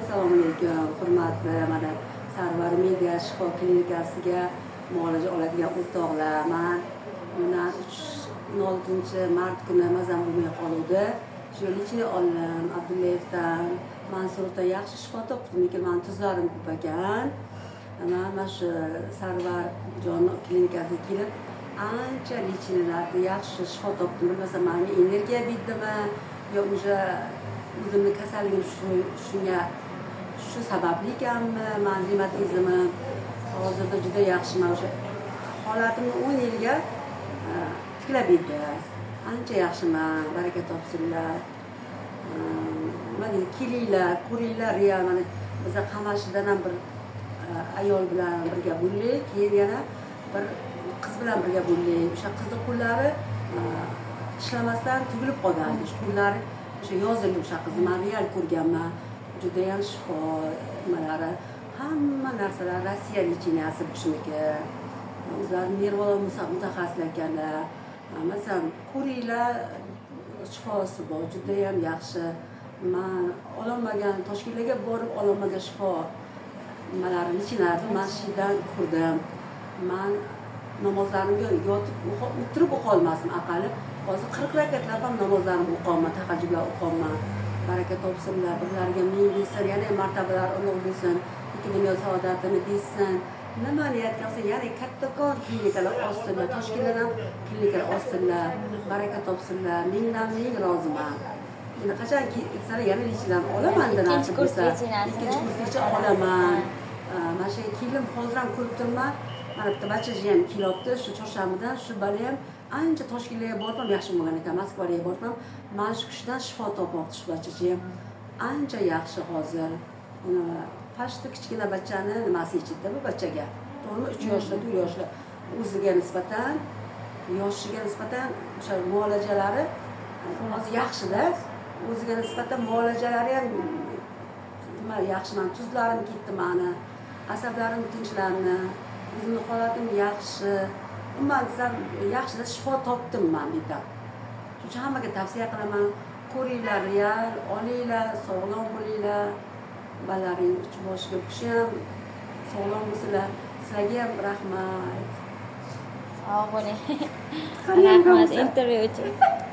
Assalomu alaykum, hurmatli mana Sarvar Media shifo klinikasiga muolaja oladigan o'rtoqlar. Men mana 16-mart kuni mazam bo'lmay qoluvdi. Shu lichni oldim Abdullayevdan, Mansurdan yaxshi shifo topdim, lekin men tuzlarim ko'p ekan. Mana shu Sarvar jon klinikasiga kelib, ancha lichnilarni yaxshi shifo topdim. Bilmasam menga energiya berdimi yo o'sha o'zimni kasalligim shunga shu sababli ekanmi, men revmatizmim hozirda juda yaxshiman. O'sha holatimni 10 yilga tiklab berdi. Ancha yaxshiman, baraka topsinlar. Mana kelinglar, ko'ringlar, real mana biz Qamashidan ham bir ayol bilan birga bo'ldik, keyin yana bir qiz bilan birga bo'ldik. O'sha qizning qo'llari ishlamasdan tugilib qolgan. Shu qo'llari o'sha yozildi, o'sha qizni men real ko'rganman. Juda ham shifo nimalari, hamma narsalar Rossiya lichinasi shuki. O'zlari nervolog mutaxassislar ekanlar. Masalan, ko'ringlar, shifosi bor, juda ham yaxshi. Men ololmagan, Toshkentga borib ololmagan shifo nimalarni lichinlarni men shundan ko'rdim. Men namozlarimga yotib o'tirib o'qolmasdim aqalli. Hozir 40 rakatlab ham namozlarimni o'qiyman, tahajjudlar o'qiyman. Baraka topsinlar, birlariga ming bo'lsin, yana martabalar ulug' bo'lsin, ikki dunyo saodatini bersin. Nima niyatga yana kattakon klinikalar ochsinlar, Toshkentda ham klinikalar ochsinlar, baraka topsinlar. Mingdan ming roziman. Endi qachonki sara yana lichlarni olaman deb nasib bo'lsa, ikkinchi kursgacha olaman. Mana shu kelim hozir ham ko'rib turman. Mana bitta bachaji ham kelyapti, shu chorshanbadan, shu bali ham ancha Toshkentga borib ham yaxshi bo'lgan ekan, Moskvaga borib ham mana shu kishidan shifo topmoqchi shu bachaji ham. Ancha yaxshi hozir. Pashti kichkina bachani nimasi ichida bu bachaga. To'g'rimi? 3 yoshli, 4 yoshli o'ziga nisbatan, yoshiga nisbatan o'sha muolajalari hozir yaxshi-da. O'ziga nisbatan muolajalari ham nima yaxshi, men tuzlarim ketdi meni, asablarim tinchlandi, o'zimning holatim yaxshi. Umuman desam yaxshida shifo topdim men bu yerda. Shuning uchun hammaga tavsiya qilaman, ko'ringlar, real, olinglar, sog'lom bo'linglar. Balaring uch boshiga kishi ham sog'lom bo'lsinlar. Sizlarga ham rahmat. Sog' bo'ling. Rahmat intervyu uchun.